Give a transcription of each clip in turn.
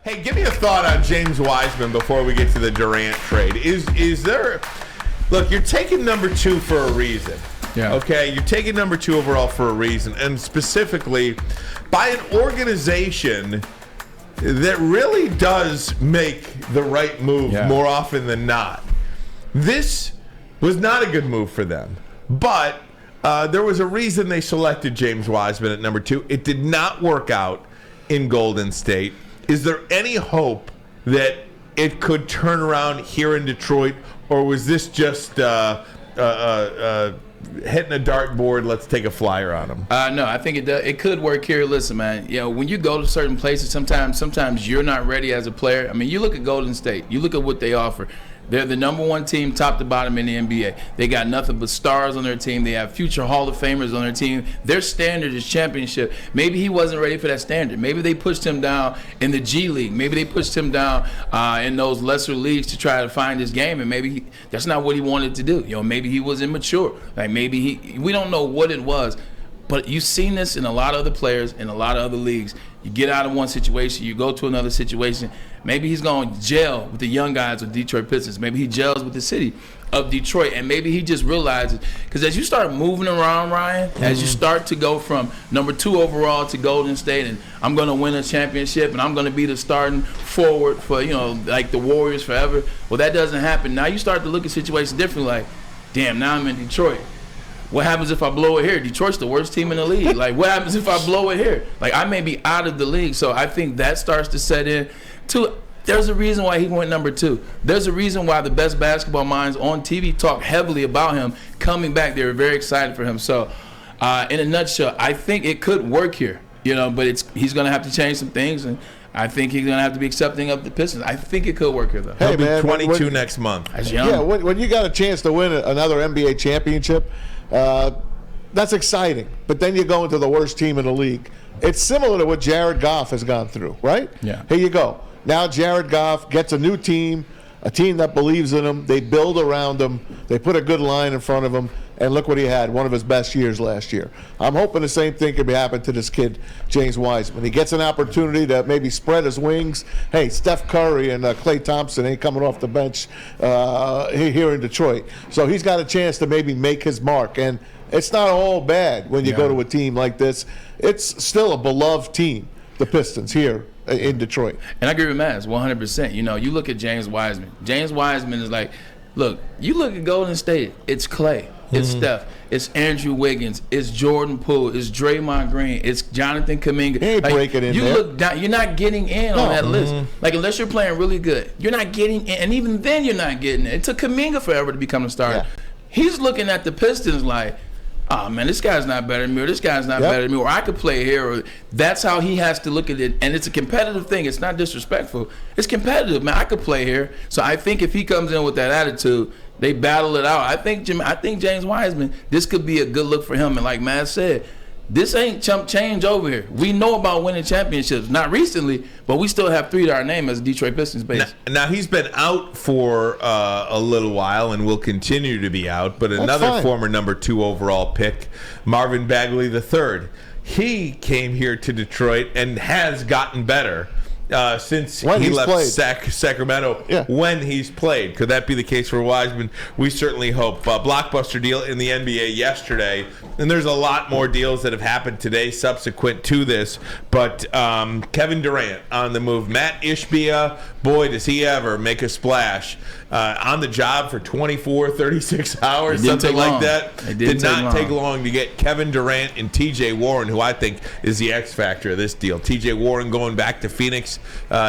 Hey, give me a thought on James Wiseman before we get to the Durant trade. Is there... Look, you're taking number 2 for a reason. Yeah. Okay? You're taking number 2 overall for a reason, and specifically by an organization that really does make the right move more often than not. This was not a good move for them, but there was a reason they selected James Wiseman at number 2. It did not work out in Golden State. Is there any hope that it could turn around here in Detroit, or was this just hitting a dartboard, let's take a flyer on them? No, I think it could work here. Listen, man, when you go to certain places, sometimes you're not ready as a player. I mean, you look at Golden State, you look at what they offer. They're the number 1 team, top to bottom in the NBA. They got nothing but stars on their team. They have future Hall of Famers on their team. Their standard is championship. Maybe he wasn't ready for that standard. Maybe they pushed him down in the G League. Maybe they pushed him down in those lesser leagues to try to find his game, and maybe that's not what he wanted to do. Maybe he was immature. Like maybe we don't know what it was. But you've seen this in a lot of other players in a lot of other leagues. You get out of one situation, you go to another situation. Maybe he's going to gel with the young guys with Detroit Pistons. Maybe he gels with the city of Detroit. And maybe he just realizes, because as you start moving around, Ryan, as you start to go from number 2 overall to Golden State, and I'm going to win a championship, and I'm going to be the starting forward for, like the Warriors forever. Well, that doesn't happen. Now you start to look at situations differently, like, damn, now I'm in Detroit. What happens if I blow it here? Detroit's the worst team in the league. Like, what happens if I blow it here? Like, I may be out of the league. So I think that starts to set in. There's a reason why he went number 2. There's a reason why the best basketball minds on TV talk heavily about him coming back. They were very excited for him. So, in a nutshell, I think it could work here. But he's going to have to change some things, and I think he's going to have to be accepting of the Pistons. I think it could work here, though. He'll be 22 next month. That's young. Yeah, when you got a chance to win another NBA championship, that's exciting. But then you go into the worst team in the league. It's similar to what Jared Goff has gone through, right? Yeah. Here you go. Now Jared Goff gets a new team, a team that believes in him. They build around him. They put a good line in front of him. And look what he had, one of his best years last year. I'm hoping the same thing could happen to this kid, James Wiseman. He gets an opportunity to maybe spread his wings. Hey, Steph Curry and Klay Thompson ain't coming off the bench here in Detroit. So he's got a chance to maybe make his mark. And it's not all bad when you go to a team like this. It's still a beloved team, the Pistons, here in Detroit. And I agree with Matt, 100%. You look at James Wiseman. James Wiseman is like, look, you look at Golden State, it's Klay. It's Steph. It's Andrew Wiggins. It's Jordan Poole. It's Draymond Green. It's Jonathan Kuminga. He ain't breaking in there. Look down. You're not getting in on that list. Like, unless you're playing really good, you're not getting in. And even then, you're not getting in. It took Kuminga forever to become a starter. Yeah. He's looking at the Pistons like, oh, man, this guy's not better than me, or this guy's not better than me, or I could play here. Or that's how he has to look at it. And it's a competitive thing. It's not disrespectful. It's competitive, man. I could play here. So I think if he comes in with that attitude, they battle it out. I think James Wiseman, this could be a good look for him. And like Matt said, this ain't chump change over here. We know about winning championships. Not recently, but we still have 3 to our name as a Detroit Pistons base. Now he's been out for a little while and will continue to be out. But another former number 2 overall pick, Marvin Bagley III, he came here to Detroit and has gotten better. Since he left Sacramento, when he's played. Could that be the case for Wiseman? We certainly hope. Blockbuster deal in the NBA yesterday, and there's a lot more deals that have happened today subsequent to this, but Kevin Durant on the move. Matt Ishbia, boy, does he ever make a splash. On the job for 24, 36 hours, something like that. It did not take long to get Kevin Durant and T.J. Warren, who I think is the X factor of this deal. T.J. Warren going back to Phoenix.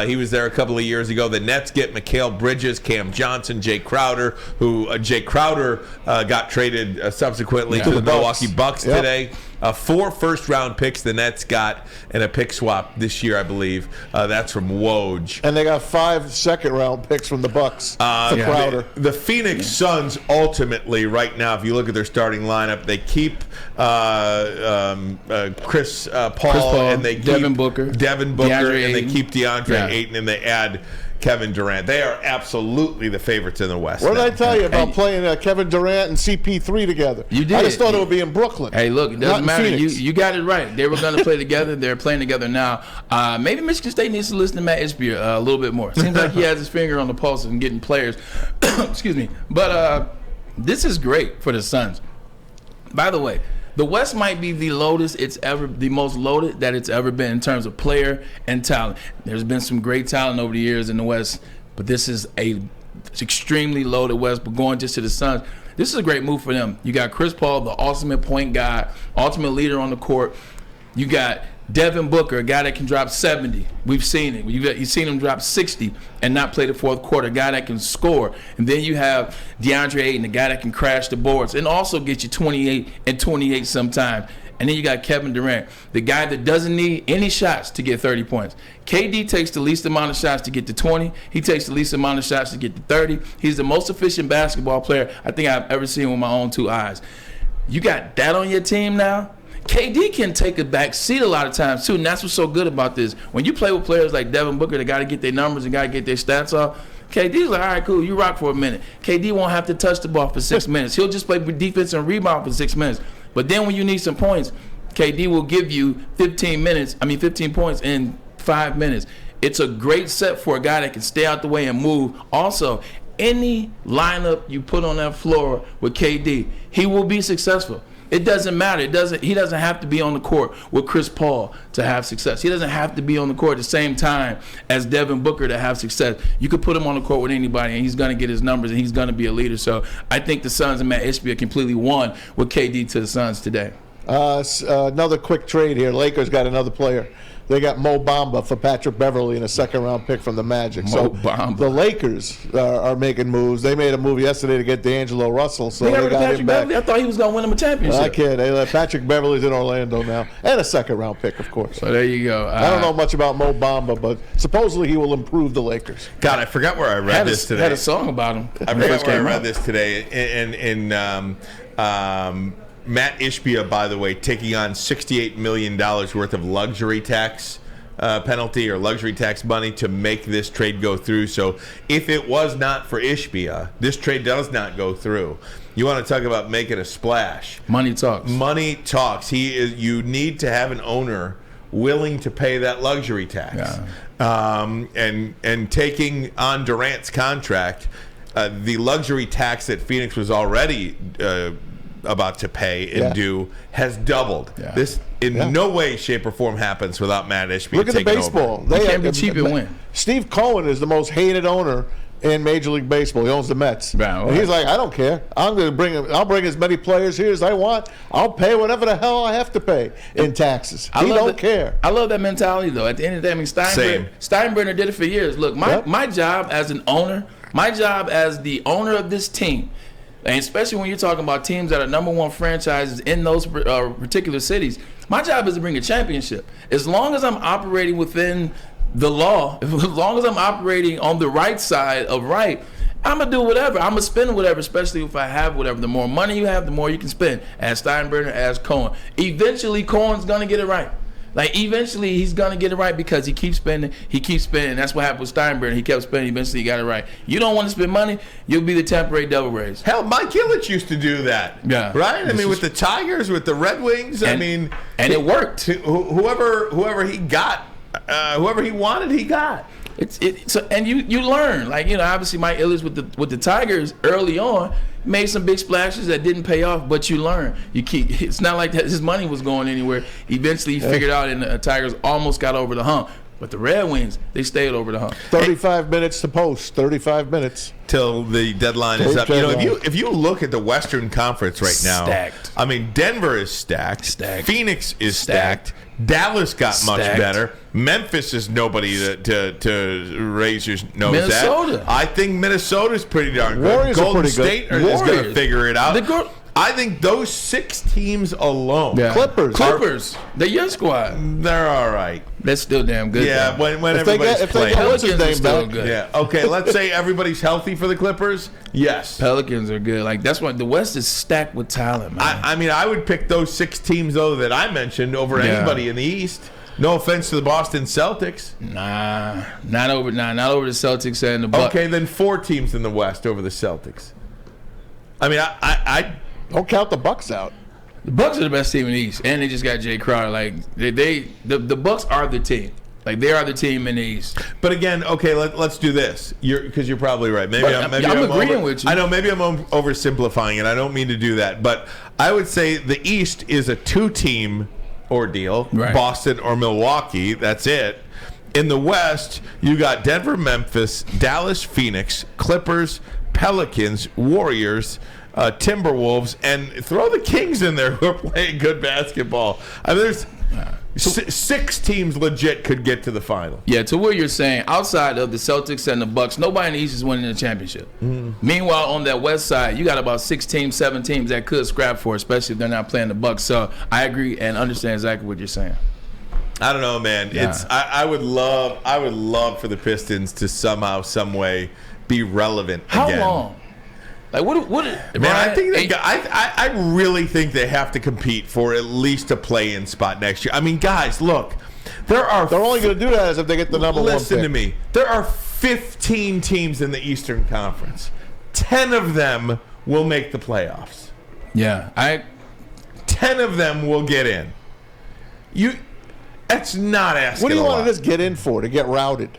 He was there a couple of years ago. The Nets get Mikal Bridges, Cam Johnson, Jay Crowder, who Jay Crowder got traded subsequently to the Milwaukee Bucks today. 4 first-round picks the Nets got, and a pick swap this year, I believe. That's from Woj. And they got 5 second-round picks from the Bucks for Crowder. The Phoenix Suns ultimately, right now, if you look at their starting lineup, they keep Chris Paul, and they keep Devin Booker, and they keep DeAndre Ayton, and they add Kevin Durant. They are absolutely the favorites in the West. What did now. I tell you about playing Kevin Durant and CP3 together? You did. I just thought it would be in Brooklyn. Hey, look, it doesn't matter. Phoenix. You got it right. They were going to play together. They're playing together now. Maybe Michigan State needs to listen to Matt Ishbia a little bit more. Seems like he has his finger on the pulse and getting players. Excuse me. But this is great for the Suns. By the way, the West might be the most loaded that it's ever been in terms of player and talent. There's been some great talent over the years in the West, but this is a extremely loaded West. But going just to the Suns, this is a great move for them. You got Chris Paul, the ultimate point guard, ultimate leader on the court. You got Devin Booker, a guy that can drop 70. We've seen it. You've seen him drop 60 and not play the fourth quarter, a guy that can score. And then you have DeAndre Ayton, a guy that can crash the boards and also get you 28 and 28 sometimes. And then you got Kevin Durant, the guy that doesn't need any shots to get 30 points. KD takes the least amount of shots to get to 20. He takes the least amount of shots to get to 30. He's the most efficient basketball player I think I've ever seen with my own two eyes. You got that on your team now? KD can take a back seat a lot of times, too, and that's what's so good about this. When you play with players like Devin Booker, they got to get their numbers and got to get their stats off, KD's like, all right, cool, you rock for a minute. KD won't have to touch the ball for 6 minutes. He'll just play defense and rebound for 6 minutes. But then when you need some points, KD will give you 15 points in 5 minutes. It's a great set for a guy that can stay out the way and move. Also, any lineup you put on that floor with KD, he will be successful. It doesn't matter. He doesn't have to be on the court with Chris Paul to have success. He doesn't have to be on the court at the same time as Devin Booker to have success. You could put him on the court with anybody, and he's going to get his numbers, and he's going to be a leader. So I think the Suns and Matt Ishbia completely won with KD to the Suns today. Another quick trade here. Lakers got another player. They got Mo Bamba for Patrick Beverly and a second-round pick from the Magic. The Lakers are making moves. They made a move yesterday to get D'Angelo Russell, so they got Patrick him back. Beverly? I thought he was going to win him a championship. I kid. Patrick Beverly's in Orlando now, and a second-round pick, of course. So there you go. I don't know much about Mo Bamba, but supposedly he will improve the Lakers. God, I forgot where I read this today. Had a song about him. I forgot where I read this today. Matt Ishbia, by the way, taking on $68 million worth of luxury tax penalty or luxury tax money to make this trade go through. So if it was not for Ishbia, this trade does not go through. You want to talk about making a splash. Money talks. Money talks. You need to have an owner willing to pay that luxury tax. Yeah. And taking on Durant's contract, the luxury tax that Phoenix was already about to pay and do has doubled. Yeah. This in no way, shape, or form happens without Matt Ishbia. Look at the baseball. They can't be cheap and win. Steve Cohen is the most hated owner in Major League Baseball. He owns the Mets. And he's like, I don't care. I'll bring as many players here as I want. I'll pay whatever the hell I have to pay in taxes. He don't care. I love that mentality, though. At the end of the day, I mean, Steinbrenner did it for years. Look, my job as an owner, my job as the owner of this team, and especially when you're talking about teams that are number one franchises in those particular cities, my job is to bring a championship. As long as I'm operating within the law, as long as I'm operating on the right side of right, I'm going to do whatever. I'm going to spend whatever, especially if I have whatever. The more money you have, the more you can spend. As Steinbrenner, as Cohen. Eventually, Cohen's going to get it right. Like, eventually, he's going to get it right because he keeps spending. That's what happened with Steinbrenner. He kept spending. Eventually, he got it right. You don't want to spend money, you'll be the temporary Devil Rays. Hell, Mike Ilitch used to do that. Yeah. Right? I mean, with the Tigers, with the Red Wings, and it worked. Whoever he got, whoever he wanted, he got. And you learn. Like, obviously, Mike Ilitch with the Tigers early on made some big splashes that didn't pay off, but you learn. It's not like his money was going anywhere. Eventually, he figured out, and the Tigers almost got over the hump. But the Red Wings, they stayed over the hump. 35 minutes to post. 35 minutes till the deadline is up. If you look at the Western Conference right now, stacked. I mean, Denver is stacked. Phoenix is stacked. Dallas got much better. Memphis is nobody to raise your nose Minnesota. at. I think Minnesota's pretty darn good. Warriors Golden are pretty State good. is going to figure it out. I think those 6 teams alone. Yeah. Clippers. They're your squad. They're all right. They're still damn good. Yeah, when everybody's playing. Pelicans are still good. Yeah. Okay, let's say everybody's healthy for the Clippers. Yes. Pelicans are good. Like, that's why the West is stacked with talent, man. I mean, I would pick those 6 teams, though, that I mentioned over anybody in the East. No offense to the Boston Celtics. Nah, not over the Celtics and the Bucks. Okay, then 4 teams in the West over the Celtics. I mean, I don't count the Bucks out. The Bucks are the best team in the East, and they just got Jay Crowder. Like the Bucks are the team. Like they are the team in the East. But again, okay, let's do this. Because you're probably right. I'm agreeing with you. I know maybe I'm oversimplifying it. I don't mean to do that, but I would say the East is a 2-team ordeal. Right. Boston or Milwaukee. That's it. In the West, you got Denver, Memphis, Dallas, Phoenix, Clippers, Pelicans, Warriors, Timberwolves, and throw the Kings in there who are playing good basketball. I mean, there's 6 teams legit could get to the final. Yeah, to what you're saying, outside of the Celtics and the Bucks, nobody in the East is winning the championship. Meanwhile, on that West side, you got about 6 teams, 7 teams that could scrap for it, especially if they're not playing the Bucks. So I agree and understand exactly what you're saying. I don't know, man. Yeah. I would love for the Pistons to somehow, some way be relevant How again. How long? Like what? Man, I think I really think they have to compete for at least a play-in spot next year. I mean, guys, look, they're only going to do that if they get the number 1 pick. Listen to me. There are 15 teams in the Eastern Conference. 10 of them will make the playoffs. Yeah, 10 of them will get in. That's not asking. What do you a want lot. to just get in for? To get routed?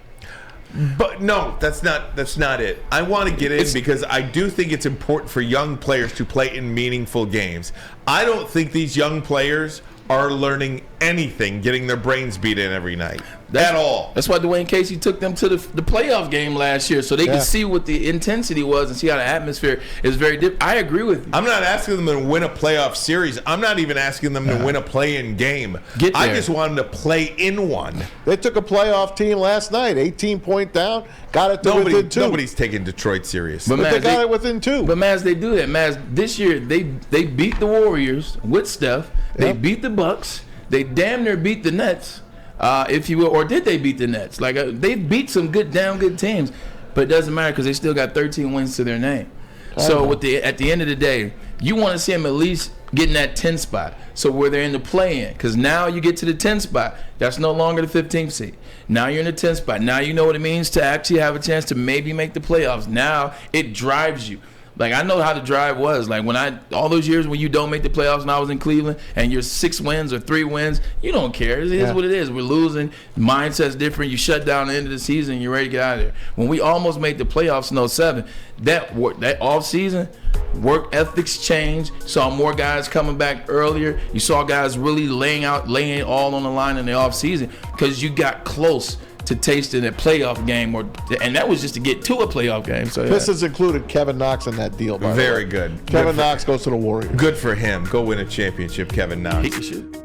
But no, that's not it. I want to get in because I do think it's important for young players to play in meaningful games. I don't think these young players are learning anything, getting their brains beat in every night at all. That's why Dwayne Casey took them to the playoff game last year, so they could see what the intensity was and see how the atmosphere is very different. I agree with you. I'm not asking them to win a playoff series. I'm not even asking them to win a play-in game. I just want them to play in one. They took a playoff team last night, 18-point down, got it to within 2. Nobody's taking Detroit serious. But they got it within 2. But Maz, they do that. Maz, this year they beat the Warriors with Steph. They beat the Bucks. They damn near beat the Nets, if you will. Or did they beat the Nets? Like they beat some damn good teams, but it doesn't matter because they still got 13 wins to their name. So at the end of the day, you want to see them at least getting that 10 spot. So where they're in the play-in, because now you get to the 10 spot, that's no longer the 15th seed. Now you're in the 10 spot. Now you know what it means to actually have a chance to maybe make the playoffs. Now it drives you. Like, I know how the drive was. Like, all those years when you don't make the playoffs and I was in Cleveland and you're 6 wins or 3 wins, you don't care. It is what it is. We're losing. Mindset's different. You shut down the end of the season and you're ready to get out of there. When we almost made the playoffs in 2007, that offseason, work ethics changed. Saw more guys coming back earlier. You saw guys really laying it all on the line in the offseason because you got close to tasting a playoff game, and that was just to get to a playoff game. So Pistons included Kevin Knox in that deal. Very good. Kevin Knox goes to the Warriors. Good for him. Go win a championship, Kevin Knox. He should.